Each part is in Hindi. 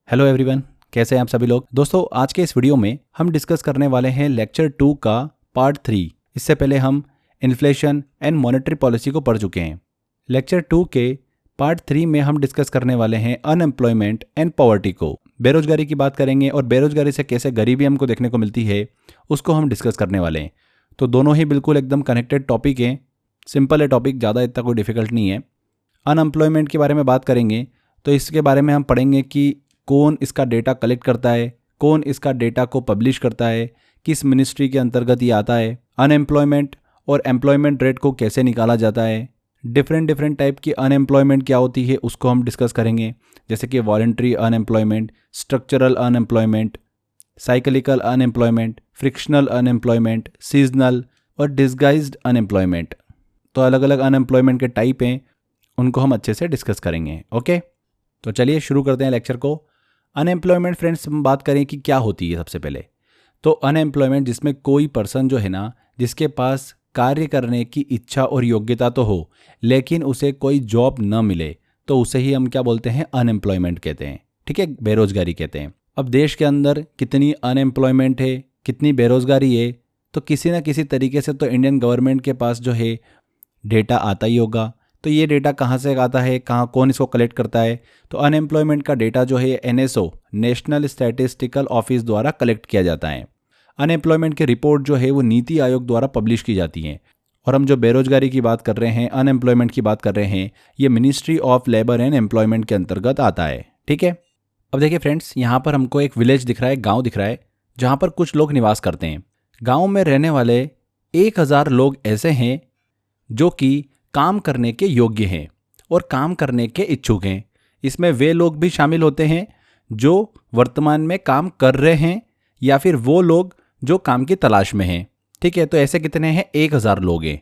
हेलो एवरीवन, कैसे हैं आप सभी लोग। दोस्तों, आज के इस वीडियो में हम डिस्कस करने वाले हैं लेक्चर 2 का पार्ट 3। इससे पहले हम इन्फ्लेशन एंड मॉनेटरी पॉलिसी को पढ़ चुके हैं। लेक्चर 2 के पार्ट 3 में हम डिस्कस करने वाले हैं अनएम्प्लॉयमेंट एंड पॉवर्टी को, बेरोजगारी की बात करेंगे और बेरोजगारी से कैसे गरीबी हमको देखने को मिलती है उसको हम डिस्कस करने वाले हैं। तो दोनों ही बिल्कुल एकदम कनेक्टेड टॉपिक हैं, सिंपल है टॉपिक, ज़्यादा इतना कोई डिफिकल्ट नहीं है। अनएम्प्लॉयमेंट के बारे में बात करेंगे तो इसके बारे में हम पढ़ेंगे कि कौन इसका डेटा कलेक्ट करता है, कौन इसका डेटा को पब्लिश करता है, किस मिनिस्ट्री के अंतर्गत ये आता है, अनएम्प्लॉयमेंट और एम्प्लॉयमेंट रेट को कैसे निकाला जाता है, डिफरेंट टाइप की अनएम्प्लॉयमेंट क्या होती है उसको हम डिस्कस करेंगे, जैसे कि voluntary unemployment, structural unemployment, cyclical unemployment, frictional unemployment, seasonal और डिस्गाइज्ड अनएम्प्लॉयमेंट। तो अलग अलग अनएम्प्लॉयमेंट के टाइप हैं, उनको हम अच्छे से डिस्कस करेंगे। ओके, तो चलिए शुरू करते हैं लेक्चर को। अनएम्प्लॉयमेंट फ्रेंड्स, हम बात करें कि क्या होती है। सबसे पहले तो अनएम्प्लॉयमेंट जिसमें कोई पर्सन जो है ना, जिसके पास कार्य करने की इच्छा और योग्यता तो हो लेकिन उसे कोई जॉब न मिले, तो उसे ही हम क्या बोलते हैं, अनएम्प्लॉयमेंट कहते हैं। ठीक है, बेरोजगारी कहते हैं। अब देश के अंदर कितनी अनएम्प्लॉयमेंट है, कितनी बेरोजगारी है, तो किसी ना किसी तरीके से तो इंडियन गवर्नमेंट के पास जो है डेटा आता ही होगा। तो ये डेटा कहाँ से आता है, कौन इसको कलेक्ट करता है? तो अनएम्प्लॉयमेंट का डेटा जो है NSO, नेशनल स्टैटिस्टिकल ऑफिस द्वारा कलेक्ट किया जाता है। अनएम्प्लॉयमेंट की रिपोर्ट जो है वो नीति आयोग द्वारा पब्लिश की जाती है। और हम जो बेरोजगारी की बात कर रहे हैं, अनएम्प्लॉयमेंट की बात कर रहे हैं, ये ministry of labour and employment के अंतर्गत आता है। ठीक है, अब देखिए फ्रेंड्स, यहाँ पर हमको एक विलेज दिख रहा है, गाँव दिख रहा है, जहाँ पर कुछ लोग निवास करते हैं। गाँव में रहने वाले 1000 लोग ऐसे हैं जो कि काम करने के योग्य हैं और काम करने के इच्छुक हैं। इसमें वे लोग भी शामिल होते हैं जो वर्तमान में काम कर रहे हैं या फिर वो लोग जो काम की तलाश में हैं। ठीक है, तो ऐसे कितने हैं? 1000 लोग हैं।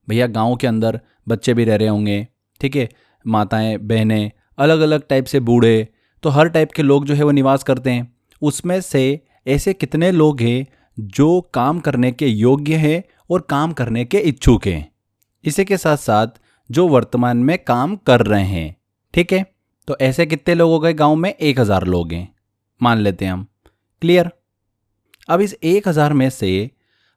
भैया गांव के अंदर बच्चे भी रह रहे होंगे, ठीक है, माताएं, बहनें, अलग अलग टाइप से बूढ़े, तो हर टाइप के लोग जो है वो निवास करते हैं। उसमें से ऐसे कितने लोग हैं जो काम करने के योग्य हैं और काम करने के इच्छुक हैं, इसी के साथ साथ जो वर्तमान में काम कर रहे हैं। ठीक है, तो ऐसे कितने लोग हो गए? गांव में 1000 लोग हैं, मान लेते हैं हम। क्लियर? अब इस 1000 में से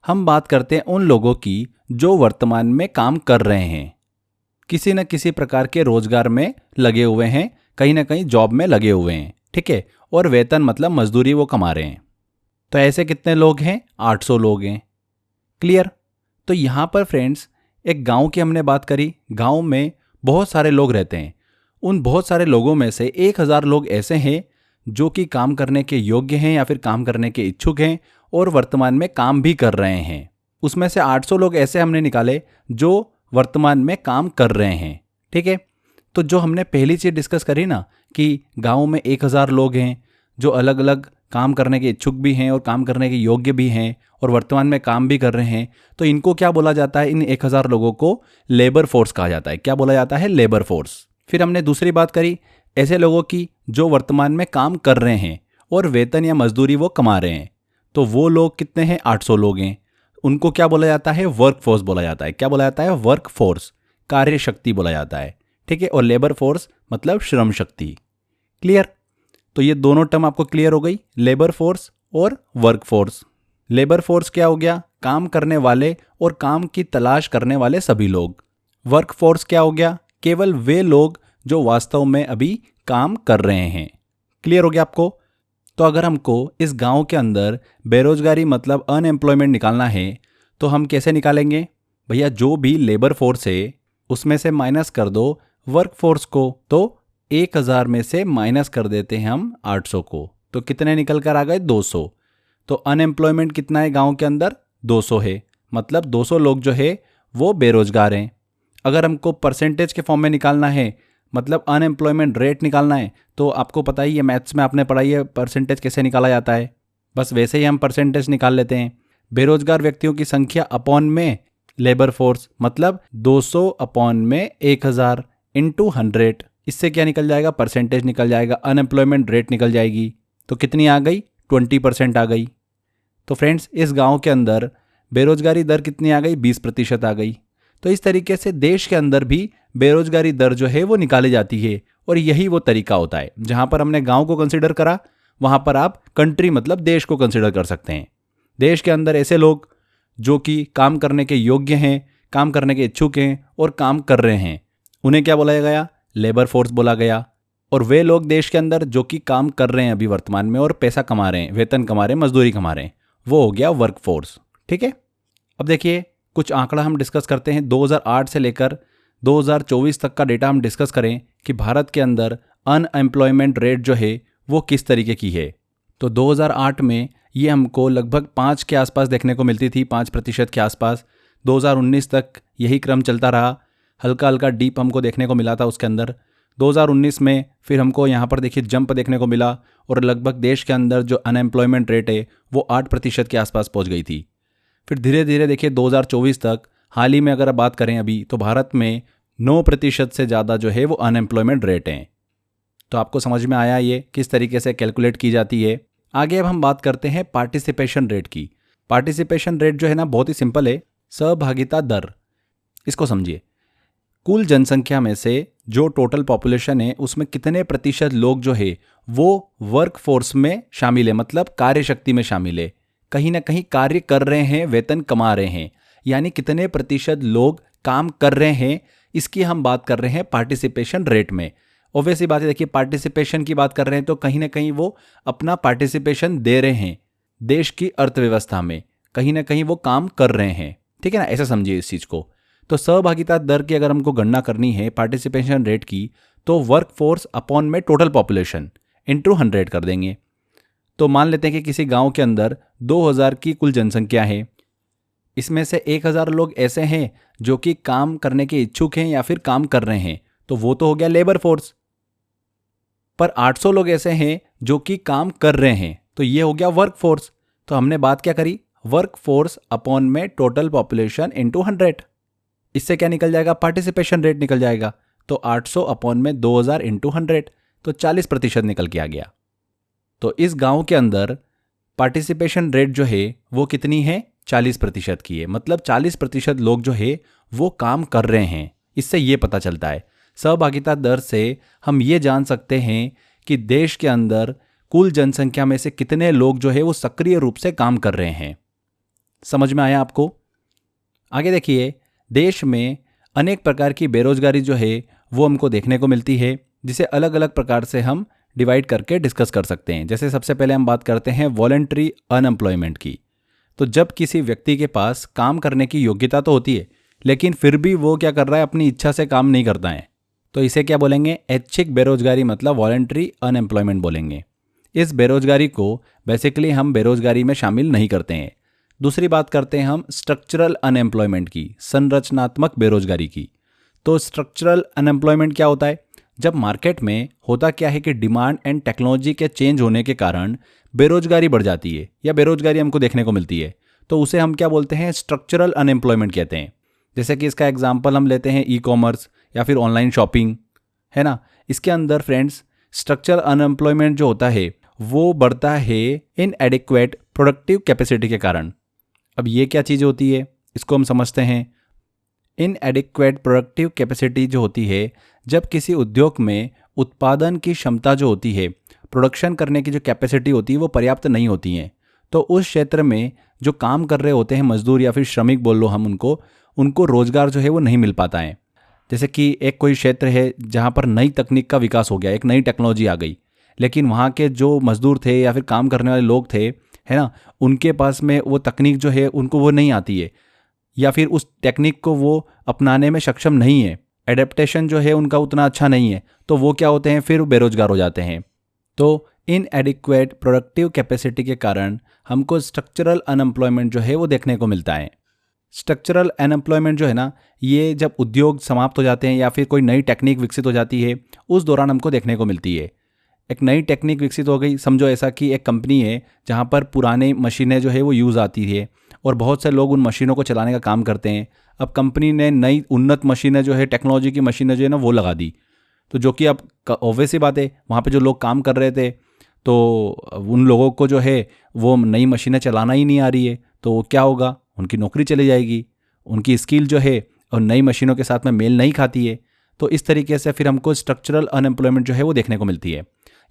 हम बात करते हैं उन लोगों की जो वर्तमान में काम कर रहे हैं, किसी न किसी प्रकार के रोजगार में लगे हुए हैं, कहीं ना कहीं जॉब में लगे हुए हैं। ठीक है, और वेतन मतलब मजदूरी वो कमा रहे हैं। तो ऐसे कितने लोग हैं? 800 लोग हैं। क्लियर? तो यहां पर फ्रेंड्स एक गांव की हमने बात करी। गांव में बहुत सारे लोग रहते हैं। उन बहुत सारे लोगों में से 1000 लोग ऐसे हैं जो कि काम करने के योग्य हैं या फिर काम करने के इच्छुक हैं और वर्तमान में काम भी कर रहे हैं। उसमें से 800 लोग ऐसे हमने निकाले जो वर्तमान में काम कर रहे हैं। ठीक है, तो जो हमने पहली चीज़ डिस्कस करी ना कि गाँव में 1000 लोग हैं जो अलग अलग काम करने के इच्छुक भी हैं और काम करने के योग्य भी हैं और वर्तमान में काम भी कर रहे हैं, तो इनको क्या बोला जाता है? इन 1000 लोगों को लेबर फोर्स कहा जाता है। क्या बोला जाता है? Labour force. फिर हमने दूसरी बात करी ऐसे लोगों की जो वर्तमान में काम कर रहे हैं और वेतन या मजदूरी वो कमा रहे हैं, तो वो लोग कितने हैं? 800 लोग हैं। उनको क्या बोला जाता है? वर्क फोर्स बोला जाता है। क्या बोला जाता है? वर्क फोर्स, कार्य शक्ति बोला जाता है। ठीक है, और लेबर फोर्स मतलब श्रम शक्ति। क्लियर? तो ये दोनों टर्म आपको क्लियर हो गई, लेबर फोर्स और वर्क फोर्स। लेबर फोर्स क्या हो गया? काम करने वाले और काम की तलाश करने वाले सभी लोग। वर्क फोर्स क्या हो गया? केवल वे लोग जो वास्तव में अभी काम कर रहे हैं। क्लियर हो गया आपको? तो अगर हमको इस गांव के अंदर बेरोजगारी मतलब अनएम्प्लॉयमेंट निकालना है तो हम कैसे निकालेंगे? भैया जो भी लेबर फोर्स है उसमें से माइनस कर दो वर्क फोर्स को, तो 1000 में से माइनस कर देते हैं हम 800 को, तो कितने निकल कर आ गए? 200। तो अनएम्प्लॉयमेंट कितना है गांव के अंदर? 200 है, मतलब 200 लोग जो है वो बेरोजगार हैं। अगर हमको परसेंटेज के फॉर्म में निकालना है, मतलब अनएम्प्लॉयमेंट रेट निकालना है, तो आपको पता ही है, मैथ्स में आपने पढ़ाई है परसेंटेज कैसे निकाला जाता है। बस वैसे ही हम परसेंटेज निकाल लेते हैं। बेरोजगार व्यक्तियों की संख्या अपॉन में लेबर फोर्स, मतलब 200 अपॉन में 1000 इंटू 100। इससे क्या निकल जाएगा? परसेंटेज निकल जाएगा, अनएम्प्लॉयमेंट रेट निकल जाएगी। तो कितनी आ गई? 20% आ गई। तो फ्रेंड्स इस गांव के अंदर बेरोजगारी दर कितनी आ गई? 20% आ गई। तो इस तरीके से देश के अंदर भी बेरोजगारी दर जो है वो निकाली जाती है और यही वो तरीका होता है, जहाँ पर हमने गांव को कंसिडर करा वहाँ पर आप कंट्री मतलब देश को कंसिडर कर सकते हैं। देश के अंदर ऐसे लोग जो कि काम करने के योग्य हैं, काम करने के इच्छुक हैं और काम कर रहे हैं, उन्हें क्या बोला गया? लेबर फोर्स बोला गया। और वे लोग देश के अंदर जो कि काम कर रहे हैं अभी वर्तमान में और पैसा कमा रहे हैं, वेतन कमा रहे हैं, मजदूरी कमा रहे हैं, वो हो गया वर्क फोर्स। ठीक है, अब देखिए कुछ आंकड़ा हम डिस्कस करते हैं। 2008 से लेकर 2024 तक का डेटा हम डिस्कस करें कि भारत के अंदर अनएम्प्लॉयमेंट रेट जो है वो किस तरीके की है। तो 2008 में ये हमको लगभग 5 के आसपास देखने को मिलती थी, 5% के आसपास। 2019 तक यही क्रम चलता रहा, हल्का हल्का डीप हमको देखने को मिला था उसके अंदर। 2019 में फिर हमको यहाँ पर देखिए जंप देखने को मिला और लगभग देश के अंदर जो अनएम्प्लॉयमेंट रेट है वो 8% के आसपास पहुँच गई थी। फिर धीरे धीरे देखिए 2024 तक, हाल ही में अगर बात करें अभी, तो भारत में 9% से ज़्यादा जो है वो अनएम्प्लॉयमेंट रेट हैं। तो आपको समझ में आया ये किस तरीके से कैलकुलेट की जाती है। आगे अब हम बात करते हैं पार्टिसिपेशन रेट की। पार्टिसिपेशन रेट जो है ना बहुत ही सिंपल है, सहभागिता दर। इसको समझिए, कुल जनसंख्या में से जो टोटल पॉपुलेशन है उसमें कितने प्रतिशत लोग जो है वो वर्क फोर्स में शामिल है, मतलब कार्य शक्ति में शामिल है, कहीं ना कहीं कार्य कर रहे हैं, वेतन कमा रहे हैं, यानी कितने प्रतिशत लोग काम कर रहे हैं, इसकी हम बात कर रहे हैं पार्टिसिपेशन रेट में। ऑब्वियसली बात है, देखिए पार्टिसिपेशन की बात कर रहे हैं तो कहीं ना कहीं वो अपना पार्टिसिपेशन दे रहे हैं देश की अर्थव्यवस्था में, कहीं ना कहीं वो काम कर रहे हैं। ठीक है ना, ऐसा समझिए इस चीज़ को। तो सहभागिता दर की अगर हमको गणना करनी है पार्टिसिपेशन रेट की, तो वर्क फोर्स अपॉन में टोटल पॉपुलेशन इंटू 100 कर देंगे। तो मान लेते हैं कि किसी गांव के अंदर 2000 की कुल जनसंख्या है, इसमें से 1000 लोग ऐसे हैं जो कि काम करने के इच्छुक हैं या फिर काम कर रहे हैं, तो वो तो हो गया लेबर फोर्स। पर 800 लोग ऐसे हैं जो कि काम कर रहे हैं, तो ये हो गया वर्क फोर्स। तो हमने बात क्या करी? वर्क फोर्स अपॉन में टोटल पॉपुलेशन इंटू 100। इससे क्या निकल जाएगा? पार्टिसिपेशन रेट निकल जाएगा। तो 800 अपॉन में 2000 इंटू 100, तो 40% निकल के आ गया। तो इस गांव के अंदर पार्टिसिपेशन रेट जो है वो कितनी है? 40% की है, मतलब 40% लोग जो है वो काम कर रहे हैं। इससे ये पता चलता है, सहभागिता दर से हम ये जान सकते हैं कि देश के अंदर कुल जनसंख्या में से कितने लोग जो है वो सक्रिय रूप से काम कर रहे हैं। समझ में आया आपको? आगे देखिए, देश में अनेक प्रकार की बेरोजगारी जो है वो हमको देखने को मिलती है, जिसे अलग अलग प्रकार से हम डिवाइड करके डिस्कस कर सकते हैं। जैसे सबसे पहले हम बात करते हैं वॉलंटरी अनएम्प्लॉयमेंट की। तो जब किसी व्यक्ति के पास काम करने की योग्यता तो होती है, लेकिन फिर भी वो क्या कर रहा है, अपनी इच्छा से काम नहीं करता है, तो इसे क्या बोलेंगे? ऐच्छिक बेरोजगारी, मतलब वॉलंटरी अनएम्प्लॉयमेंट बोलेंगे। इस बेरोजगारी को बेसिकली हम बेरोजगारी में शामिल नहीं करते हैं। दूसरी बात करते हैं हम स्ट्रक्चरल अनएम्प्लॉयमेंट की, संरचनात्मक बेरोजगारी की। तो स्ट्रक्चरल अनएम्प्लॉयमेंट क्या होता है? जब मार्केट में होता क्या है कि डिमांड एंड टेक्नोलॉजी के चेंज होने के कारण बेरोजगारी बढ़ जाती है या बेरोजगारी हमको देखने को मिलती है, तो उसे हम क्या बोलते हैं? स्ट्रक्चरल अनएम्प्लॉयमेंट कहते हैं। जैसे कि इसका एग्जांपल हम लेते हैं ई कॉमर्स या फिर ऑनलाइन शॉपिंग, है ना। इसके अंदर फ्रेंड्स स्ट्रक्चरल अनएम्प्लॉयमेंट जो होता है वो बढ़ता है इनएडिक्वेट प्रोडक्टिव कैपेसिटी के कारण। अब ये क्या चीज़ होती है, इसको हम समझते हैं। इनएडिक्वेट प्रोडक्टिव कैपेसिटी जो होती है, जब किसी उद्योग में उत्पादन की क्षमता जो होती है, प्रोडक्शन करने की जो कैपेसिटी होती है वो पर्याप्त नहीं होती है, तो उस क्षेत्र में जो काम कर रहे होते हैं मजदूर या फिर श्रमिक बोल लो हम उनको रोजगार जो है वो नहीं मिल पाता है। जैसे कि एक कोई क्षेत्र है जहाँ पर नई तकनीक का विकास हो गया, एक नई टेक्नोलॉजी आ गई, लेकिन वहाँ के जो मजदूर थे या फिर काम करने वाले लोग थे, है ना, उनके पास में वो तकनीक जो है उनको वो नहीं आती है, या फिर उस टेक्निक को वो अपनाने में सक्षम नहीं है, एडेप्टेशन जो है उनका उतना अच्छा नहीं है, तो वो क्या होते हैं, फिर बेरोजगार हो जाते हैं। तो इनएडिक्वेट प्रोडक्टिव कैपेसिटी के कारण हमको स्ट्रक्चरल अनएम्प्लॉयमेंट जो है वो देखने को मिलता है। स्ट्रक्चरल अनएम्प्लॉयमेंट जो है ना, ये जब उद्योग समाप्त हो जाते हैं या फिर कोई नई टेक्निक विकसित हो जाती है, उस दौरान हमको देखने को मिलती है। एक नई टेक्निक विकसित हो गई, समझो ऐसा कि एक कंपनी है जहाँ पर पुराने मशीनें जो है वो यूज़ आती है और बहुत से लोग उन मशीनों को चलाने का काम करते हैं। अब कंपनी ने नई उन्नत मशीनें जो है, टेक्नोलॉजी की मशीनें जो है ना वो लगा दी, तो जो कि अब ऑब्वियस ही बात है, वहाँ पे जो लोग काम कर रहे थे तो उन लोगों को जो है वो नई मशीनें चलाना ही नहीं आ रही है, तो क्या होगा, उनकी नौकरी चली जाएगी। उनकी स्किल जो है और नई मशीनों के साथ में मेल नहीं खाती है, तो इस तरीके से फिर हमको स्ट्रक्चरल अनएम्प्लॉयमेंट जो है वो देखने को मिलती है।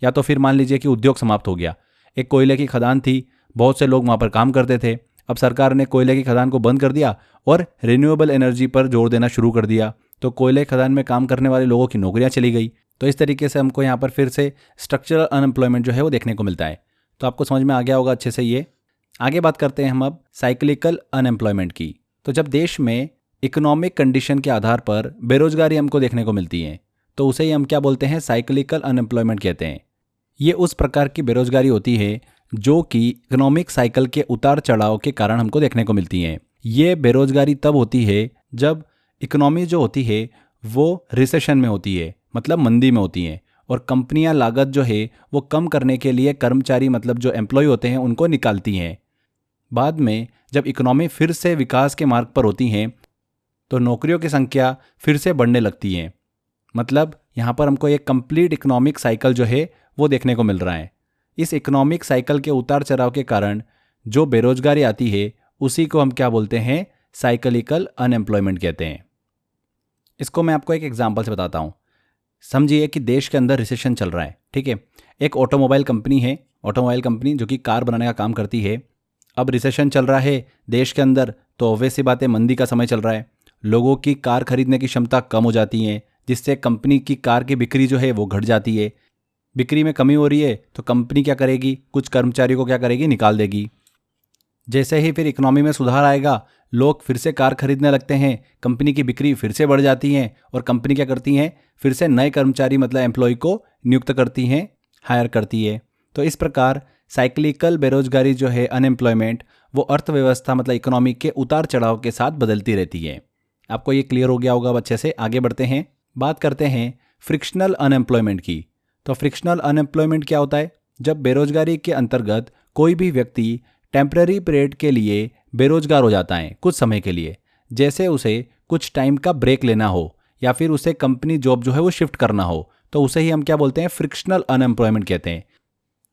या तो फिर मान लीजिए कि उद्योग समाप्त हो गया, एक कोयले की खदान थी, बहुत से लोग वहाँ पर काम करते थे, अब सरकार ने कोयले की खदान को बंद कर दिया और रिन्यूएबल एनर्जी पर जोर देना शुरू कर दिया, तो कोयले खदान में काम करने वाले लोगों की नौकरियां चली गई। तो इस तरीके से हमको यहाँ पर फिर से स्ट्रक्चरल अनएम्प्लॉयमेंट जो है वो देखने को मिलता है। तो आपको समझ में आ गया होगा अच्छे से ये। आगे बात करते हैं हम अब साइक्लिकल अनएम्प्लॉयमेंट की। तो जब देश में इकोनॉमिक कंडीशन के आधार पर बेरोजगारी हमको देखने को मिलती है, तो उसे ही हम क्या बोलते हैं, साइक्लिकल अनएम्प्लॉयमेंट कहते हैं। ये उस प्रकार की बेरोजगारी होती है जो कि इकोनॉमिक साइकिल के उतार चढ़ाव के कारण हमको देखने को मिलती है। ये बेरोजगारी तब होती है जब इकोनॉमी जो होती है वो रिसेशन में होती है, मतलब मंदी में होती है, और कंपनियां लागत जो है वो कम करने के लिए कर्मचारी मतलब जो एम्प्लॉय होते हैं उनको निकालती हैं। बाद में जब इकोनॉमी फिर से विकास के मार्ग पर होती है तो नौकरियों की संख्या फिर से बढ़ने लगती है। मतलब यहाँ पर हमको एक कंप्लीट इकोनॉमिक साइकिल जो है वो देखने को मिल रहा है। इस इकोनॉमिक साइकिल के उतार चढ़ाव के कारण जो बेरोजगारी आती है उसी को हम क्या बोलते हैं, साइक्लिकल अनएम्प्लॉयमेंट कहते हैं। इसको मैं आपको एक एग्जांपल से बताता हूँ। समझिए कि देश के अंदर रिसेशन चल रहा है, ठीक है। एक ऑटोमोबाइल कंपनी है, ऑटोमोबाइल कंपनी जो कि कार बनाने का काम करती है। अब रिसेशन चल रहा है देश के अंदर, तो ऑब्वियस सी बात है मंदी का समय चल रहा है, लोगों की कार खरीदने की क्षमता कम हो जाती है, जिससे कंपनी की कार की बिक्री जो है वो घट जाती है। बिक्री में कमी हो रही है तो कंपनी क्या करेगी, कुछ कर्मचारियों को क्या करेगी, निकाल देगी। जैसे ही फिर इकोनॉमी में सुधार आएगा, लोग फिर से कार खरीदने लगते हैं, कंपनी की बिक्री फिर से बढ़ जाती है, और कंपनी क्या करती हैं, फिर से नए कर्मचारी मतलब एम्प्लॉय को नियुक्त करती हैं, हायर करती है। तो इस प्रकार साइक्लिकल बेरोजगारी जो है, अनएम्प्लॉयमेंट, वो अर्थव्यवस्था मतलब इकोनॉमी के उतार चढ़ाव के साथ बदलती रहती है। आपको ये क्लियर हो गया होगा अच्छे से। आगे बढ़ते हैं, बात करते हैं फ्रिक्शनल अनएम्प्लॉयमेंट की। तो फ्रिक्शनल अनएम्प्लॉयमेंट क्या होता है, जब बेरोजगारी के अंतर्गत कोई भी व्यक्ति टेम्पररी पीरियड के लिए बेरोजगार हो जाता है कुछ समय के लिए, जैसे उसे कुछ टाइम का ब्रेक लेना हो या फिर उसे कंपनी जॉब जो है वो शिफ्ट करना हो, तो उसे ही हम क्या बोलते हैं, फ्रिक्शनल अनएम्प्लॉयमेंट कहते हैं।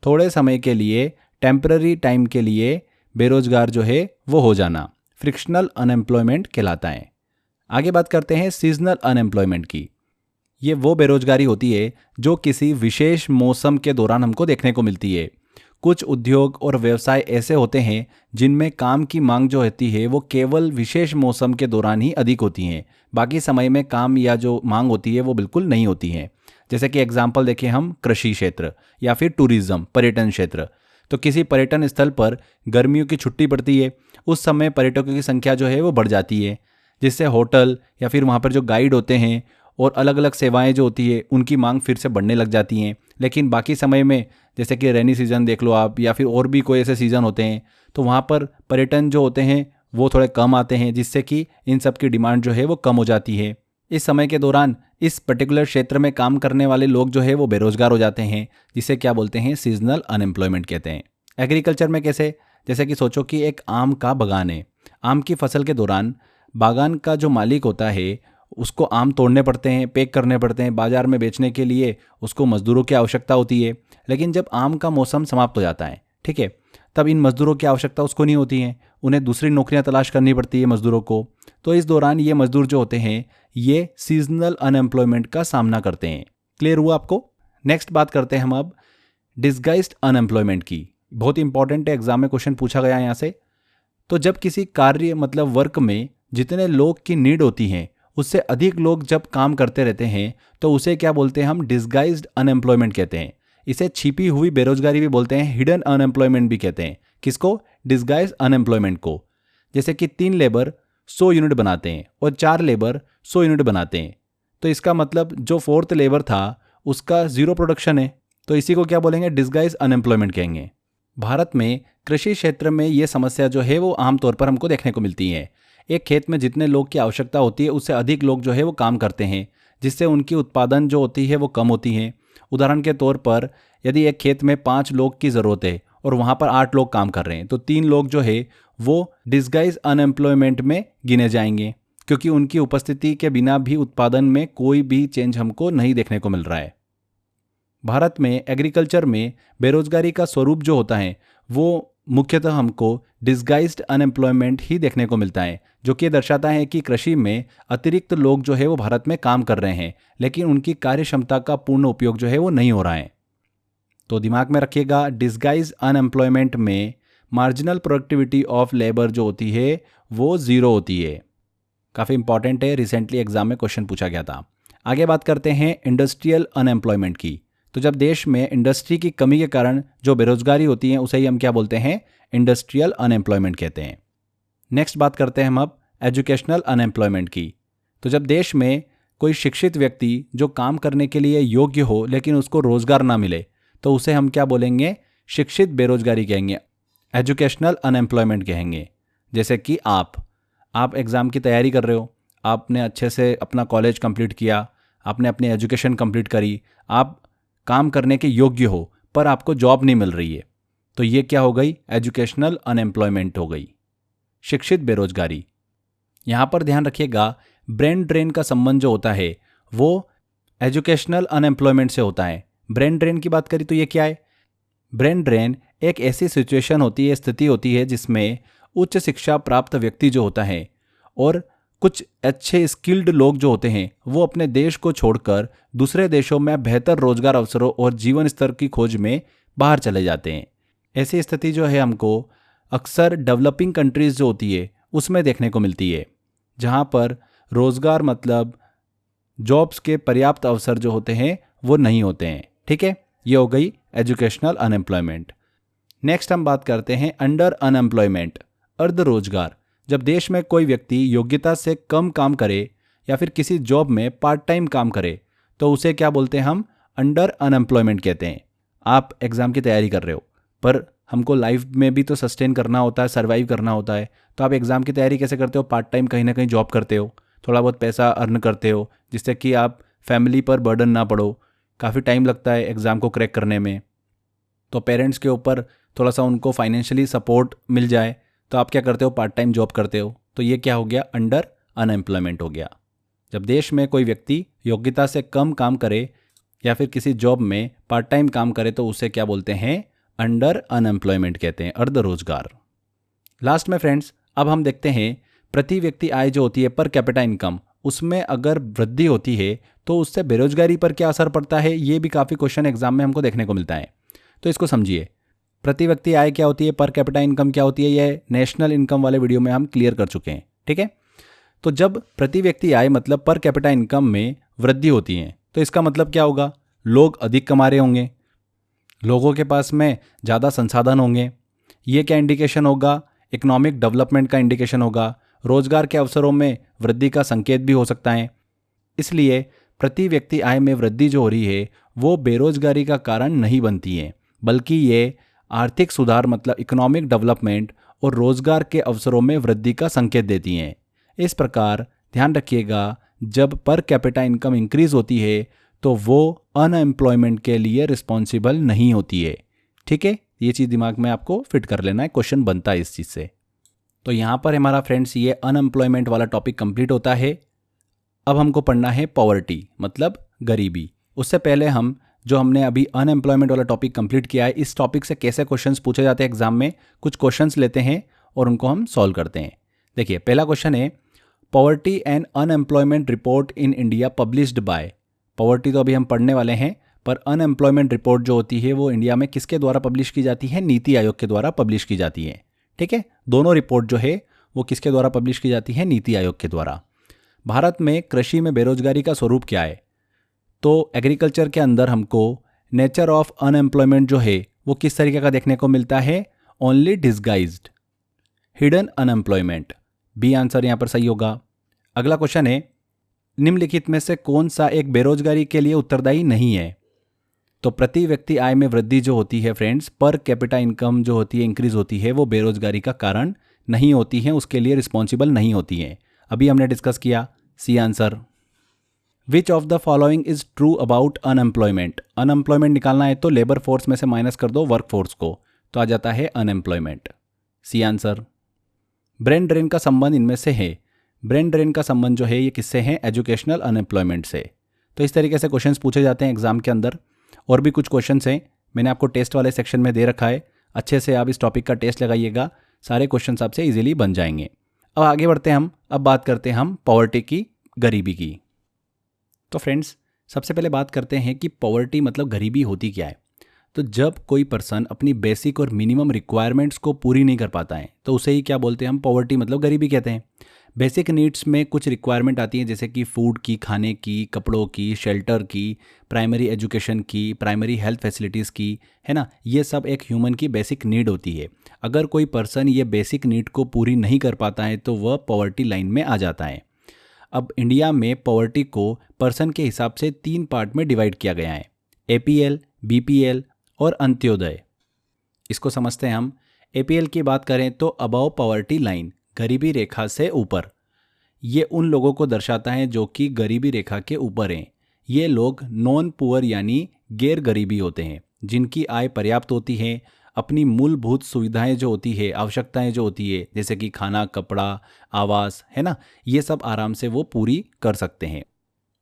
थोड़े समय के लिए, टेम्पररी टाइम के लिए बेरोजगार जो है वो हो जाना फ्रिक्शनल अनएम्प्लॉयमेंट कहलाता है। आगे बात करते हैं सीजनल अनएम्प्लॉयमेंट की। ये वो बेरोजगारी होती है जो किसी विशेष मौसम के दौरान हमको देखने को मिलती है। कुछ उद्योग और व्यवसाय ऐसे होते हैं जिनमें काम की मांग जो होती है वो केवल विशेष मौसम के दौरान ही अधिक होती है, बाकी समय में काम या जो मांग होती है वो बिल्कुल नहीं होती है। जैसे कि एग्जाम्पल देखें हम, कृषि क्षेत्र या फिर टूरिज्म, पर्यटन क्षेत्र। तो किसी पर्यटन स्थल पर गर्मियों की छुट्टी पड़ती है, उस समय पर्यटकों की संख्या जो है वो बढ़ जाती है, जिससे होटल या फिर वहाँ पर जो गाइड होते हैं और अलग अलग सेवाएं जो होती है उनकी मांग फिर से बढ़ने लग जाती हैं। लेकिन बाकी समय में, जैसे कि रेनी सीज़न देख लो आप, या फिर और भी कोई ऐसे सीज़न होते हैं, तो वहाँ पर पर्यटन जो होते हैं वो थोड़े कम आते हैं, जिससे कि इन सब की डिमांड जो है वो कम हो जाती है। इस समय के दौरान इस पर्टिकुलर क्षेत्र में काम करने वाले लोग जो है वो बेरोजगार हो जाते हैं, जिसे क्या बोलते हैं, सीजनल अनएम्प्लॉयमेंट कहते हैं। एग्रीकल्चर में कैसे, जैसे कि सोचो कि एक आम का बागान है, आम की फसल के दौरान बागान का जो मालिक होता है उसको आम तोड़ने पड़ते हैं, पैक करने पड़ते हैं, बाजार में बेचने के लिए उसको मजदूरों की आवश्यकता होती है। लेकिन जब आम का मौसम समाप्त हो जाता है, ठीक है, तब इन मजदूरों की आवश्यकता उसको नहीं होती है, उन्हें दूसरी नौकरियां तलाश करनी पड़ती है मजदूरों को। तो इस दौरान ये मजदूर जो होते हैं ये सीजनल अनएम्प्लॉयमेंट का सामना करते हैं। क्लियर हुआ आपको? नेक्स्ट बात करते हैं हम अब डिस्गाइज्ड अनएम्प्लॉयमेंट की। बहुत इंपॉर्टेंट है, एग्जाम में क्वेश्चन पूछा गया यहाँ से। तो जब किसी कार्य मतलब वर्क में जितने लोग की नीड होती है उससे अधिक लोग जब काम करते रहते हैं तो उसे क्या बोलते हैं हम, डिस्गाइज्ड अनएम्प्लॉयमेंट कहते हैं। इसे छिपी हुई बेरोजगारी भी बोलते हैं, हिडन अनएम्प्लॉयमेंट भी कहते हैं। किसको? डिस्गाइज अनएम्प्लॉयमेंट को। जैसे कि 3 लेबर 100 यूनिट बनाते हैं और 4 लेबर 100 यूनिट बनाते हैं, तो इसका मतलब जो 4th लेबर था उसका 0 प्रोडक्शन है, तो इसी को क्या बोलेंगे, डिस्गाइज अनएम्प्लॉयमेंट कहेंगे। भारत में कृषि क्षेत्र में ये समस्या जो है वो आमतौर पर हमको देखने को मिलती है। एक खेत में जितने लोग की आवश्यकता होती है उससे अधिक लोग जो है वो काम करते हैं, जिससे उनकी उत्पादन जो होती है वो कम होती है। उदाहरण के तौर पर यदि एक खेत में 5 लोग की ज़रूरत है और वहाँ पर 8 लोग काम कर रहे हैं, तो 3 लोग जो है वो डिस्गाइज अनएम्प्लॉयमेंट में गिने जाएंगे, क्योंकि उनकी उपस्थिति के बिना भी उत्पादन में कोई भी चेंज हमको नहीं देखने को मिल रहा है। भारत में एग्रीकल्चर में बेरोजगारी का स्वरूप जो होता है वो मुख्यतः हमको डिस्गाइज्ड अनएम्प्लॉयमेंट ही देखने को मिलता है, जो कि दर्शाता है कि कृषि में अतिरिक्त लोग जो है वो भारत में काम कर रहे हैं, लेकिन उनकी कार्य क्षमता का पूर्ण उपयोग जो है वो नहीं हो रहा है। तो दिमाग में रखिएगा, डिस्गाइज अनएम्प्लॉयमेंट में मार्जिनल प्रोडक्टिविटी ऑफ लेबर जो होती है वो 0 होती है। काफ़ी इंपॉर्टेंट है, रिसेंटली एग्जाम में क्वेश्चन पूछा गया था। आगे बात करते हैं इंडस्ट्रियल अनएम्प्लॉयमेंट की। तो जब देश में इंडस्ट्री की कमी के कारण जो बेरोजगारी होती है उसे ही हम क्या बोलते हैं, इंडस्ट्रियल अनएम्प्लॉयमेंट कहते हैं। नेक्स्ट बात करते हैं हम अब एजुकेशनल अनएम्प्लॉयमेंट की। तो जब देश में कोई शिक्षित व्यक्ति जो काम करने के लिए योग्य हो लेकिन उसको रोजगार ना मिले तो उसे हम क्या बोलेंगे, शिक्षित बेरोजगारी कहेंगे, एजुकेशनल अनएम्प्लॉयमेंट कहेंगे। जैसे कि आप एग्ज़ाम की तैयारी कर रहे हो, आपने अच्छे से अपना कॉलेज कंप्लीट किया, आपने अपनी एजुकेशन कंप्लीट करी, आप काम करने के योग्य हो पर आपको जॉब नहीं मिल रही है, तो ये क्या हो गई, एजुकेशनल अनएम्प्लॉयमेंट हो गई, शिक्षित बेरोजगारी। यहाँ पर ध्यान रखिएगा, ब्रेन ड्रेन का संबंध जो होता है वो एजुकेशनल अनएम्प्लॉयमेंट से होता है। ब्रेन ड्रेन की बात करी तो ये क्या है, ब्रेन ड्रेन एक ऐसी सिचुएशन होती है, स्थिति होती है जिसमें उच्च शिक्षा प्राप्त व्यक्ति जो होता है और कुछ अच्छे स्किल्ड लोग जो होते हैं वो अपने देश को छोड़कर दूसरे देशों में बेहतर रोजगार अवसरों और जीवन स्तर की खोज में बाहर चले जाते हैं। ऐसी स्थिति जो है हमको अक्सर डेवलपिंग कंट्रीज जो होती है उसमें देखने को मिलती है, जहाँ पर रोजगार मतलब जॉब्स के पर्याप्त अवसर जो होते हैं वो नहीं होते हैं। ठीक है, ये हो गई एजुकेशनल अनएम्प्लॉयमेंट। नेक्स्ट हम बात करते हैं अंडर अनएम्प्लॉयमेंट, अर्ध रोजगार। जब देश में कोई व्यक्ति योग्यता से कम काम करे या फिर किसी जॉब में पार्ट टाइम काम करे तो उसे क्या बोलते हैं, हम अंडर अनएम्प्लॉयमेंट कहते हैं। आप एग्ज़ाम की तैयारी कर रहे हो पर हमको लाइफ में भी तो सस्टेन करना होता है, सर्वाइव करना होता है, तो आप एग्ज़ाम की तैयारी कैसे करते हो, पार्ट टाइम कहीं ना कहीं जॉब करते हो, थोड़ा बहुत पैसा अर्न करते हो जिससे कि आप फैमिली पर बर्डन ना पड़ो। काफ़ी टाइम लगता है एग्ज़ाम को क्रैक करने में, तो पेरेंट्स के ऊपर थोड़ा सा उनको फाइनेंशियली सपोर्ट मिल जाए तो आप क्या करते हो, पार्ट टाइम जॉब करते हो, तो ये क्या हो गया, अंडर अनएम्प्लॉयमेंट हो गया। जब देश में कोई व्यक्ति योग्यता से कम काम करे या फिर किसी जॉब में पार्ट टाइम काम करे तो उसे क्या बोलते हैं, अंडर अनएम्प्लॉयमेंट कहते हैं, अर्ध रोजगार। लास्ट में फ्रेंड्स अब हम देखते हैं प्रति व्यक्ति आय जो होती है पर कैपिटा इनकम, उसमें अगर वृद्धि होती है तो उससे बेरोजगारी पर क्या असर पड़ता है, ये भी काफ़ी क्वेश्चन एग्जाम में हमको देखने को मिलता है। तो इसको समझिए, प्रति व्यक्ति आय क्या होती है, पर कैपिटा इनकम क्या होती है, ये नेशनल इनकम वाले वीडियो में हम क्लियर कर चुके हैं। ठीक है, तो जब प्रति व्यक्ति आय मतलब पर कैपिटा इनकम में वृद्धि होती है तो इसका मतलब क्या होगा, लोग अधिक कमा रहे होंगे, लोगों के पास में ज़्यादा संसाधन होंगे। ये क्या इंडिकेशन होगा, इकोनॉमिक डेवलपमेंट का इंडिकेशन होगा, रोजगार के अवसरों में वृद्धि का संकेत भी हो सकता है। इसलिए प्रति व्यक्ति आय में वृद्धि जो हो रही है वो बेरोजगारी का कारण नहीं बनती है, बल्कि ये आर्थिक सुधार मतलब इकोनॉमिक डेवलपमेंट और रोजगार के अवसरों में वृद्धि का संकेत देती हैं। इस प्रकार ध्यान रखिएगा, जब पर कैपिटा इनकम इंक्रीज होती है तो वो अनएम्प्लॉयमेंट के लिए रिस्पॉन्सिबल नहीं होती है। ठीक है, ये चीज़ दिमाग में आपको फिट कर लेना है, क्वेश्चन बनता है इस चीज़ से। तो यहाँ पर हमारा फ्रेंड्स ये अनएम्प्लॉयमेंट वाला टॉपिक कंप्लीट होता है। अब हमको पढ़ना है पॉवर्टी मतलब गरीबी। उससे पहले हमने अभी अनएम्प्लॉयमेंट वाला टॉपिक कंप्लीट किया है, इस टॉपिक से कैसे क्वेश्चंस पूछे जाते हैं एग्जाम में, कुछ क्वेश्चंस लेते हैं और उनको हम सॉल्व करते हैं। देखिए पहला क्वेश्चन है, poverty and unemployment report in India published by. Poverty तो अभी हम पढ़ने वाले हैं, पर अनएम्प्लॉयमेंट रिपोर्ट जो होती है वो इंडिया में किसके द्वारा पब्लिश की जाती है, नीति आयोग के द्वारा पब्लिश की जाती है। ठीक है, दोनों रिपोर्ट जो है वो किसके द्वारा पब्लिश की जाती है, नीति आयोग के द्वारा। भारत में कृषि में बेरोजगारी का स्वरूप क्या है, तो एग्रीकल्चर के अंदर हमको नेचर ऑफ अनएम्प्लॉयमेंट जो है वो किस तरीके का देखने को मिलता है, only disguised, hidden unemployment. B answer यहाँ पर सही होगा। अगला क्वेश्चन है, निम्नलिखित में से कौन सा एक बेरोजगारी के लिए उत्तरदायी नहीं है, तो प्रति व्यक्ति आय में वृद्धि जो होती है फ्रेंड्स, पर कैपिटा इनकम जो होती है इंक्रीज होती है, वो बेरोजगारी का कारण नहीं होती है, उसके लिए रिस्पॉन्सिबल नहीं होती है। अभी हमने डिस्कस किया, C answer. Which of the following is true about unemployment. Unemployment निकालना है तो लेबर फोर्स में से माइनस कर दो वर्क फोर्स को, तो आ जाता है unemployment, C answer. Brain drain का संबंध इनमें से है, ब्रेन ड्रेन का संबंध जो है ये किससे है, एजुकेशनल अनएम्प्लॉयमेंट से। तो इस तरीके से क्वेश्चंस पूछे जाते हैं एग्जाम के अंदर। और भी कुछ क्वेश्चंस हैं, मैंने आपको टेस्ट वाले सेक्शन में दे रखा है, अच्छे से आप इस टॉपिक का टेस्ट लगाइएगा, सारे क्वेश्चंस आपसे इजीली बन जाएंगे। अब आगे बढ़ते हैं अब बात करते हैं हम पॉवर्टी की, गरीबी की। तो फ्रेंड्स, सबसे पहले बात करते हैं कि पॉवर्टी मतलब गरीबी होती क्या है। तो जब कोई पर्सन अपनी बेसिक और मिनिमम रिक्वायरमेंट्स को पूरी नहीं कर पाता है तो उसे ही क्या बोलते हैं हम, पॉवर्टी मतलब गरीबी कहते हैं। बेसिक नीड्स में कुछ रिक्वायरमेंट आती है, जैसे कि फूड की, खाने की, कपड़ों की, शेल्टर की, प्राइमरी एजुकेशन की, प्राइमरी हेल्थ फैसिलिटीज़ की, है ना। ये सब एक ह्यूमन की बेसिक नीड होती है। अगर कोई पर्सन ये बेसिक नीड को पूरी नहीं कर पाता है तो वह पॉवर्टी लाइन में आ जाता है। अब इंडिया में पॉवर्टी को पर्सन के हिसाब से 3 पार्ट में डिवाइड किया गया है, APL, BPL और अंत्योदय। इसको समझते हैं हम। APL की बात करें तो अबव पॉवर्टी लाइन, गरीबी रेखा से ऊपर। ये उन लोगों को दर्शाता है जो कि गरीबी रेखा के ऊपर हैं। ये लोग नॉन पुअर यानी गैर गरीबी होते हैं, जिनकी आय पर्याप्त होती है, अपनी मूलभूत सुविधाएं जो होती है, आवश्यकताएं जो होती है, जैसे कि खाना, कपड़ा, आवास, है ना, ये सब आराम से वो पूरी कर सकते हैं।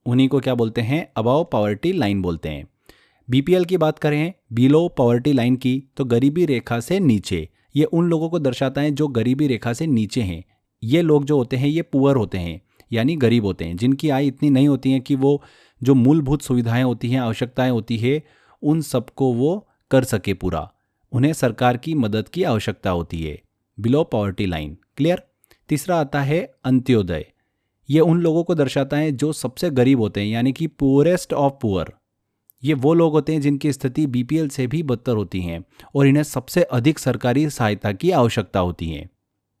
उन्हीं को क्या बोलते हैं, अबव पॉवर्टी लाइन बोलते हैं। BPL की बात करें, बिलो पॉवर्टी लाइन की, तो गरीबी रेखा से नीचे। ये उन लोगों को दर्शाता है जो गरीबी रेखा से नीचे हैं। ये लोग जो होते हैं ये पुअर होते हैं, यानी गरीब होते हैं, जिनकी आय इतनी नहीं होती है कि वो जो मूलभूत सुविधाएं होती हैं, आवश्यकताएं होती है, उन सबको वो कर सके पूरा। उन्हें सरकार की मदद की आवश्यकता होती है। Below poverty line, clear. तीसरा आता है अंत्योदय। ये उन लोगों को दर्शाता है जो सबसे गरीब होते हैं, यानी कि पुअरेस्ट ऑफ पुअर। ये वो लोग होते हैं जिनकी स्थिति BPL से भी बदतर होती हैं और इन्हें सबसे अधिक सरकारी सहायता की आवश्यकता होती है।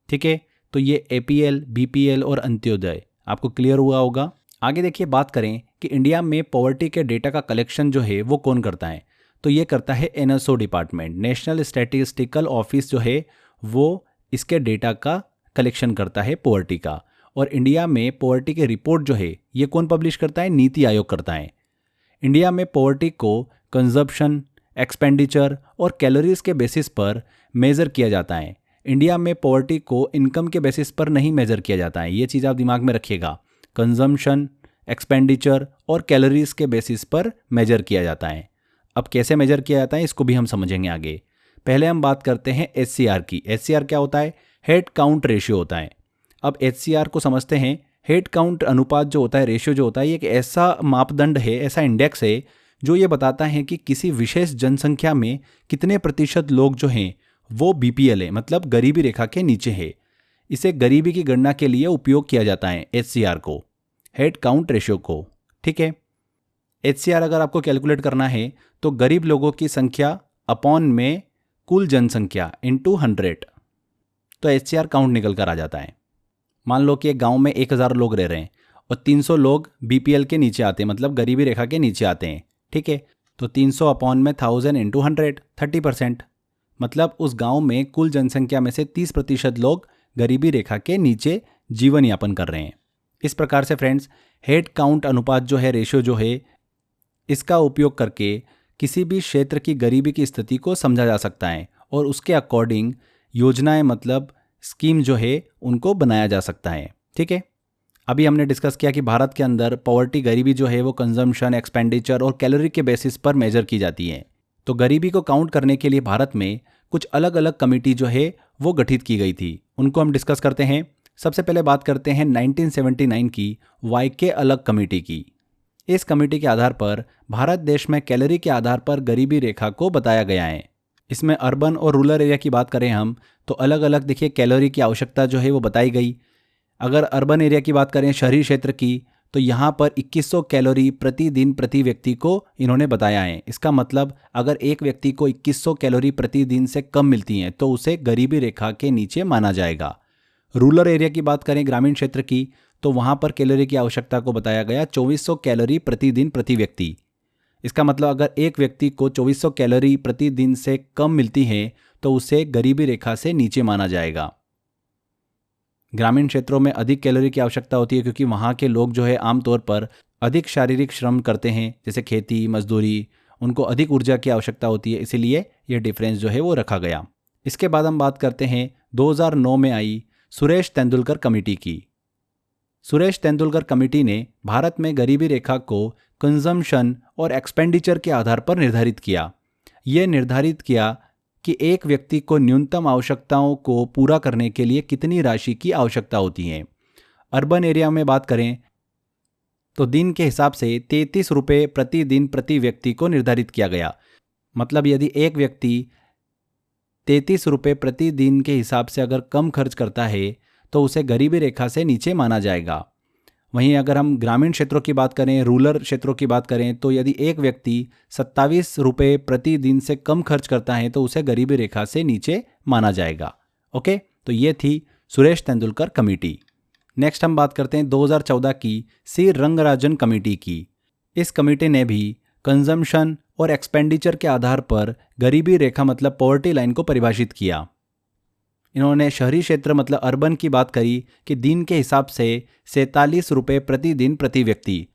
ठीक है, तो ये APL, BPL और अंत्योदय आपको क्लियर हुआ होगा। आगे देखिए, बात करें कि इंडिया में पॉवर्टी के डेटा का कलेक्शन जो है वो कौन करता है, तो ये करता है NSO department, national statistical office जो है वो इसके डेटा का कलेक्शन करता है पॉवर्टी का। और इंडिया में पॉवर्टी के रिपोर्ट जो है ये कौन पब्लिश करता है, नीति आयोग करता है। इंडिया में पॉवर्टी को कंजप्शन, एक्सपेंडिचर और कैलोरीज के बेसिस पर मेज़र किया जाता है। इंडिया में पॉवर्टी को इनकम के बेसिस पर नहीं मेज़र किया जाता है, ये चीज़ आप दिमाग में रखिएगा। कंजम्पशन, एक्सपेंडिचर और कैलोरीज के बेसिस पर मेजर किया जाता है। अब कैसे मेजर किया जाता है इसको भी हम समझेंगे आगे। पहले हम बात करते हैं HCR की। HCR क्या होता है, हेड काउंट रेशियो होता है। अब HCR को समझते हैं। हेड काउंट अनुपात जो होता है, रेशियो जो होता है, ये एक ऐसा मापदंड है, ऐसा इंडेक्स है जो ये बताता है कि किसी विशेष जनसंख्या में कितने प्रतिशत लोग जो हैं वो BPL है, मतलब गरीबी रेखा के नीचे है। इसे गरीबी की गणना के लिए उपयोग किया जाता है HCR को, हेड काउंट रेशियो को। ठीक है, HCR अगर आपको कैलकुलेट करना है तो गरीब लोगों की संख्या अपॉन में कुल जनसंख्या इंटू 100, तो HCR काउंट निकल कर आ जाता है। मान लो कि एक गांव में 1000 लोग रह रहे हैं और 300 लोग BPL के नीचे आते हैं, मतलब गरीबी रेखा के नीचे आते हैं। ठीक है, तो 300 अपॉन में 1000 इंटू 100, 30%, मतलब उस गांव में कुल जनसंख्या में से 30% लोग गरीबी रेखा के नीचे जीवन यापन कर रहे हैं। इस प्रकार से फ्रेंड्स, हेड काउंट अनुपात जो है, रेशियो जो है, इसका उपयोग करके किसी भी क्षेत्र की गरीबी की स्थिति को समझा जा सकता है और उसके अकॉर्डिंग योजनाएं, मतलब स्कीम जो है, उनको बनाया जा सकता है। ठीक है, अभी हमने डिस्कस किया कि भारत के अंदर पॉवर्टी, गरीबी जो है वो कंजम्पशन, एक्सपेंडिचर और कैलोरी के बेसिस पर मेजर की जाती है। तो गरीबी को काउंट करने के लिए भारत में कुछ अलग अलग कमेटी जो है वो गठित की गई थी, उनको हम डिस्कस करते हैं। सबसे पहले बात करते हैं 1979 की YK अलग कमेटी की। इस कमेटी के आधार पर भारत देश में कैलोरी के आधार पर गरीबी रेखा को बताया गया है। इसमें अर्बन और रूरल एरिया की बात करें हम तो अलग अलग देखिए कैलोरी की आवश्यकता जो है वो बताई गई। अगर अर्बन एरिया की बात करें, शहरी क्षेत्र की, तो यहाँ पर 2100 कैलोरी प्रतिदिन प्रति व्यक्ति को इन्होंने बताया है। इसका मतलब अगर एक व्यक्ति को 2100 कैलोरी प्रतिदिन से कम मिलती हैं तो उसे गरीबी रेखा के नीचे माना जाएगा। रूरल एरिया की बात करें, ग्रामीण क्षेत्र की, तो वहाँ पर कैलोरी की आवश्यकता को बताया गया 2400 कैलोरी प्रतिदिन प्रति व्यक्ति। इसका मतलब अगर एक व्यक्ति को 2400 कैलोरी प्रतिदिन से कम मिलती है तो उसे गरीबी रेखा से नीचे माना जाएगा। ग्रामीण क्षेत्रों में अधिक कैलोरी की आवश्यकता होती है क्योंकि वहाँ के लोग जो है आमतौर पर अधिक शारीरिक श्रम करते हैं, जैसे खेती, मजदूरी, उनको अधिक ऊर्जा की आवश्यकता होती है, इसीलिए यह डिफरेंस जो है वो रखा गया। इसके बाद हम बात करते हैं 2009 में आई सुरेश तेंदुलकर कमेटी की। सुरेश तेंदुलकर कमेटी ने भारत में गरीबी रेखा को कंजम्पशन और एक्सपेंडिचर के आधार पर निर्धारित किया। ये निर्धारित किया कि एक व्यक्ति को न्यूनतम आवश्यकताओं को पूरा करने के लिए कितनी राशि की आवश्यकता होती है। अर्बन एरिया में बात करें तो दिन के हिसाब से 33 रुपये प्रति दिन प्रति व्यक्ति को निर्धारित किया गया। मतलब यदि एक व्यक्ति 33 रुपये प्रति दिन के हिसाब से अगर कम खर्च करता है तो उसे गरीबी रेखा से नीचे माना जाएगा। वहीं अगर हम ग्रामीण क्षेत्रों की बात करें, रूरल क्षेत्रों की बात करें, तो यदि एक व्यक्ति 27 रुपये प्रति दिन से कम खर्च करता है तो उसे गरीबी रेखा से नीचे माना जाएगा। ओके, तो ये थी सुरेश तेंदुलकर कमेटी। नेक्स्ट हम बात करते हैं 2014 की सी रंगराजन कमेटी की। इस कमेटी ने भी कंजम्पशन और एक्सपेंडिचर के आधार पर गरीबी रेखा मतलब पॉवर्टी लाइन को परिभाषित किया। इन्होंने शहरी क्षेत्र मतलब अर्बन की बात करी कि दिन के हिसाब से 47 रुपये प्रति दिन प्रति व्यक्ति।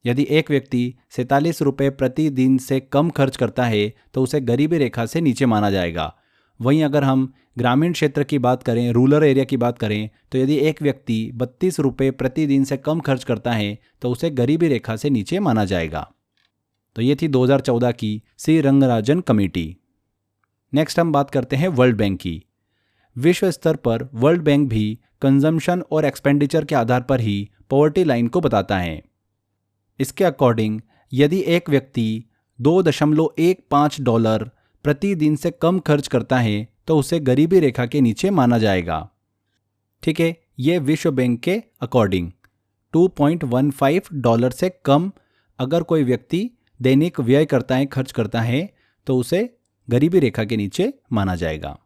यदि एक व्यक्ति 47 रुपये प्रति दिन से कम खर्च करता है तो उसे गरीबी रेखा से नीचे माना जाएगा। वहीं अगर हम ग्रामीण क्षेत्र की बात करें, रूरल एरिया की बात करें, तो यदि एक व्यक्ति 32 रुपये प्रति दिन से कम खर्च करता है तो उसे गरीबी रेखा से नीचे माना जाएगा। तो ये थी 2014 की सी रंगराजन कमेटी। नेक्स्ट हम बात करते हैं वर्ल्ड बैंक की। विश्व स्तर पर वर्ल्ड बैंक भी कंजम्पशन और एक्सपेंडिचर के आधार पर ही पॉवर्टी लाइन को बताता है। इसके अकॉर्डिंग यदि एक व्यक्ति $2.15 प्रति दिन से कम खर्च करता है तो उसे गरीबी रेखा के नीचे माना जाएगा। ठीक है, ये विश्व बैंक के अकॉर्डिंग $2.15 से कम अगर कोई व्यक्ति दैनिक व्यय करता है, खर्च करता है, तो उसे गरीबी रेखा के नीचे माना जाएगा।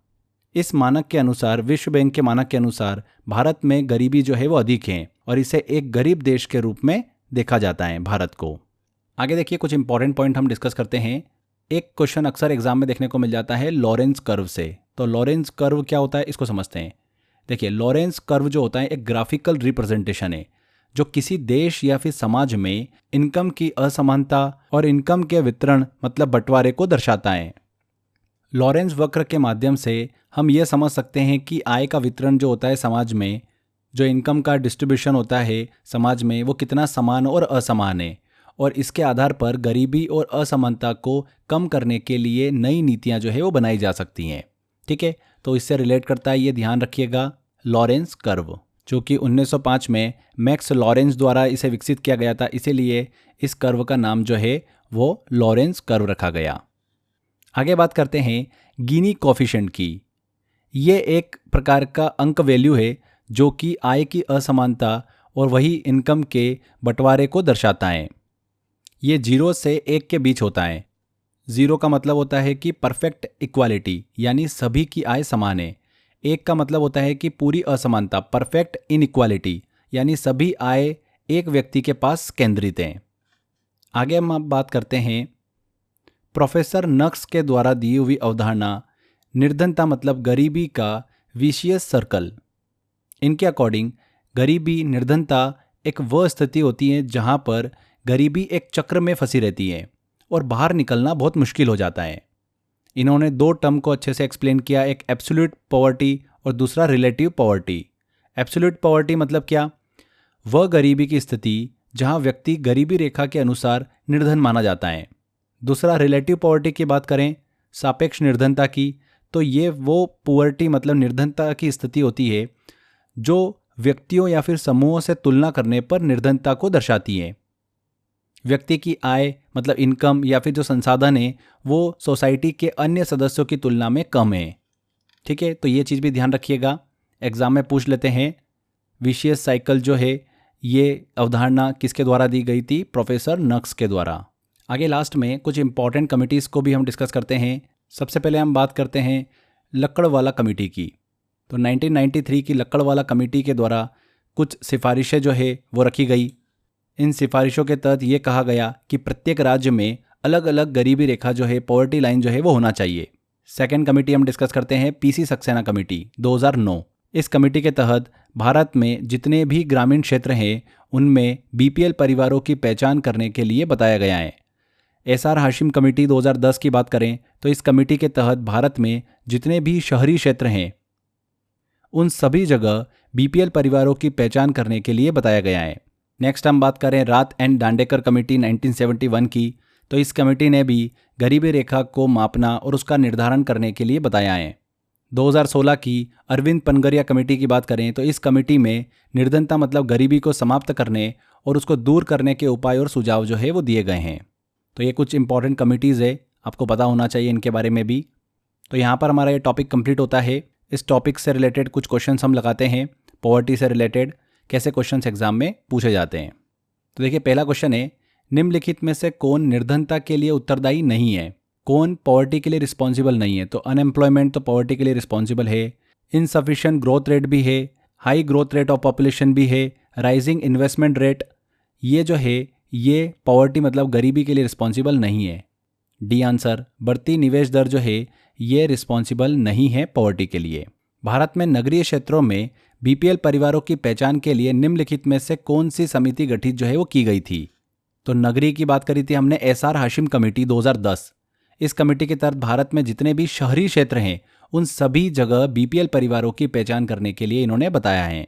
इस मानक के अनुसार, विश्व बैंक के मानक के अनुसार भारत में गरीबी जो है वो अधिक है और इसे एक गरीब देश के रूप में देखा जाता है भारत को। आगे देखिए, कुछ इंपॉर्टेंट पॉइंट हम डिस्कस करते हैं। एक क्वेश्चन अक्सर एग्जाम में देखने को मिल जाता है लॉरेंस कर्व से। तो लॉरेंस कर्व क्या होता है इसको समझते हैं। देखिए, लॉरेंस कर्व जो होता है एक ग्राफिकल रिप्रेजेंटेशन है जो किसी देश या फिर समाज में इनकम की असमानता और इनकम के वितरण मतलब बंटवारे को दर्शाता है। लॉरेंस वक्र के माध्यम से हम ये समझ सकते हैं कि आय का वितरण जो होता है समाज में, जो इनकम का डिस्ट्रीब्यूशन होता है समाज में, वो कितना समान और असमान है और इसके आधार पर गरीबी और असमानता को कम करने के लिए नई नीतियां जो है वो बनाई जा सकती हैं। ठीक है, तो इससे रिलेट करता है, ये ध्यान रखिएगा, लॉरेंस कर्व, जो कि 1905 में मैक्स लॉरेंस द्वारा इसे विकसित किया गया था, इसीलिए इस कर्व का नाम जो है वो लॉरेंस कर्व रखा गया। आगे बात करते हैं गिनी कोफिशिएंट की। ये एक प्रकार का अंक वैल्यू है जो कि आय की असमानता और वही इनकम के बंटवारे को दर्शाता है। ये 0 से 1 के बीच होता है। 0 का मतलब होता है कि परफेक्ट इक्वालिटी, यानी सभी की आय समान है। 1 का मतलब होता है कि पूरी असमानता, परफेक्ट इनइक्वालिटी, यानी सभी आय एक व्यक्ति के पास केंद्रित हैं। आगे हम बात करते हैं प्रोफेसर नक्स के द्वारा दी हुई अवधारणा निर्धनता मतलब गरीबी का विशियस सर्कल। इनके अकॉर्डिंग गरीबी, निर्धनता एक वह स्थिति होती है जहां पर गरीबी एक चक्र में फंसी रहती है और बाहर निकलना बहुत मुश्किल हो जाता है। इन्होंने 2 टर्म को अच्छे से एक्सप्लेन किया, एक एब्सोल्यूट पॉवर्टी और दूसरा रिलेटिव पॉवर्टी। एब्सोल्यूट पॉवर्टी मतलब क्या? वह गरीबी की स्थिति जहां व्यक्ति गरीबी रेखा के अनुसार निर्धन माना जाता है। दूसरा रिलेटिव पॉवर्टी की बात करें, सापेक्ष निर्धनता की, तो ये वो पुअर्टी मतलब निर्धनता की स्थिति होती है जो व्यक्तियों या फिर समूहों से तुलना करने पर निर्धनता को दर्शाती है। व्यक्ति की आय मतलब इनकम या फिर जो संसाधन है वो सोसाइटी के अन्य सदस्यों की तुलना में कम है। ठीक है, तो ये चीज़ भी ध्यान रखिएगा, एग्जाम में पूछ लेते हैं। विशियस साइकिल जो है ये अवधारणा किसके द्वारा दी गई थी? प्रोफेसर नक्स के द्वारा। आगे लास्ट में कुछ इंपॉर्टेंट कमिटीज़ को भी हम डिस्कस करते हैं। सबसे पहले हम बात करते हैं लक्कड़वाला कमेटी की। तो 1993 की लक्कड़वाला कमेटी के द्वारा कुछ सिफारिशें जो है वो रखी गई। इन सिफारिशों के तहत ये कहा गया कि प्रत्येक राज्य में अलग अलग गरीबी रेखा जो है, पॉवर्टी लाइन जो है वो होना चाहिए। सेकंड कमेटी हम डिस्कस करते हैं पीसी सक्सेना कमेटी 2009। इस कमेटी के तहत भारत में जितने भी ग्रामीण क्षेत्र हैं उनमें बीपीएल परिवारों की पहचान करने के लिए बताया गया है। एसआर हाशिम कमेटी 2010 की बात करें तो इस कमेटी के तहत भारत में जितने भी शहरी क्षेत्र हैं उन सभी जगह बीपीएल परिवारों की पहचान करने के लिए बताया गया है। नेक्स्ट हम बात करें रात एंड दांडेकर कमेटी 1971 की, तो इस कमेटी ने भी गरीबी रेखा को मापना और उसका निर्धारण करने के लिए बताया है। 2016 की अरविंद पनगरिया कमेटी की बात करें तो इस कमेटी में निर्धनता मतलब गरीबी को समाप्त करने और उसको दूर करने के उपाय और सुझाव जो है वो दिए गए हैं। तो ये कुछ इंपॉर्टेंट कमिटीज़ है, आपको पता होना चाहिए इनके बारे में भी। तो यहाँ पर हमारा ये टॉपिक कंप्लीट होता है। इस टॉपिक से रिलेटेड कुछ क्वेश्चंस हम लगाते हैं। पॉवर्टी से रिलेटेड कैसे क्वेश्चंस एग्जाम में पूछे जाते हैं। तो देखिए, पहला क्वेश्चन है, निम्नलिखित में से कौन निर्धनता के लिए उत्तरदायी नहीं है? कौन पॉवर्टी के लिए रिस्पॉन्सिबल नहीं है? तो अनएम्प्लॉयमेंट तो पॉवर्टी के लिए रिस्पॉन्सिबल है, इनसफिशिएंट ग्रोथ रेट भी है, high growth rate of population भी है, राइजिंग इन्वेस्टमेंट रेट, ये जो है ये पॉवर्टी मतलब गरीबी के लिए रिस्पॉन्सिबल नहीं है। डी आंसर, बढ़ती निवेश दर जो है ये रिस्पॉन्सिबल नहीं है पॉवर्टी के लिए। भारत में नगरीय क्षेत्रों में बीपीएल परिवारों की पहचान के लिए निम्नलिखित में से कौन सी समिति गठित जो है वो की गई थी? तो नगरीय की बात करी थी हमने एसआर हाशिम कमेटी 2010। इस कमेटी के तहत भारत में जितने भी शहरी क्षेत्र हैं उन सभी जगह बीपीएल परिवारों की पहचान करने के लिए इन्होंने बताया है।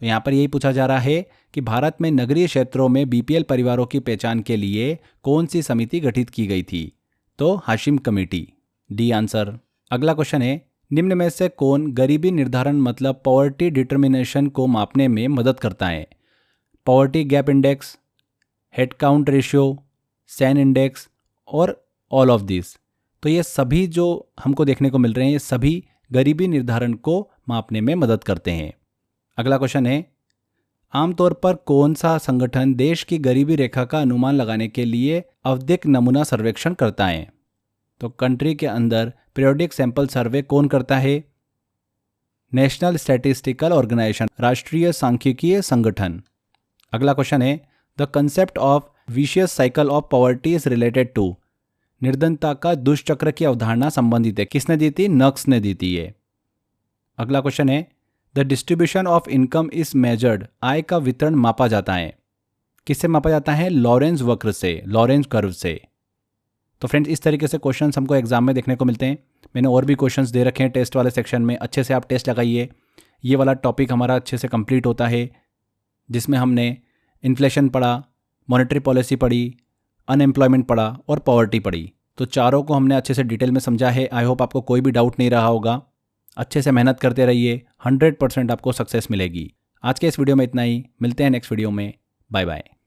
तो यहाँ पर यही पूछा जा रहा है कि भारत में नगरीय क्षेत्रों में बीपीएल परिवारों की पहचान के लिए कौन सी समिति गठित की गई थी? तो हाशिम कमेटी, डी आंसर। अगला क्वेश्चन है, निम्न में से कौन गरीबी निर्धारण मतलब पॉवर्टी डिटर्मिनेशन को मापने में मदद करता है? Poverty gap index, head count ratio, Sen index और ऑल ऑफ दिस। तो ये सभी जो हमको देखने को मिल रहे हैं ये सभी गरीबी निर्धारण को मापने में मदद करते हैं। अगला क्वेश्चन है, आमतौर पर कौन सा संगठन देश की गरीबी रेखा का अनुमान लगाने के लिए आवधिक नमूना सर्वेक्षण करता है? तो कंट्री के अंदर पीरियोडिक सैंपल सर्वे कौन करता है? नेशनल स्टैटिस्टिकल ऑर्गेनाइजेशन, राष्ट्रीय सांख्यिकीय संगठन। अगला क्वेश्चन है, the concept of vicious cycle of poverty is related to, निर्धनता का दुष्चक्र की अवधारणा संबंधित है। किसने दी थी? नक्स ने दी थी ये। अगला क्वेश्चन है, the distribution of income is measured, आय का वितरण मापा जाता है। किससे मापा जाता है? लॉरेंस वक्र से, लॉरेंस कर्व से। तो फ्रेंड्स, इस तरीके से क्वेश्चंस हमको एग्जाम में देखने को मिलते हैं। मैंने और भी क्वेश्चंस दे रखे हैं टेस्ट वाले सेक्शन में, अच्छे से आप टेस्ट लगाइए। ये वाला टॉपिक हमारा अच्छे से कंप्लीट होता है जिसमें हमने इन्फ्लेशन पढ़ा, मॉनेटरी पॉलिसी पढ़ी, अनएम्प्लॉयमेंट पढ़ा और पॉवर्टी पढ़ी। तो चारों को हमने अच्छे से डिटेल में समझा है। आई होप आपको कोई भी डाउट नहीं रहा होगा। अच्छे से मेहनत करते रहिए, 100% आपको सक्सेस मिलेगी। आज के इस वीडियो में इतना ही, मिलते हैं नेक्स्ट वीडियो में। Bye bye.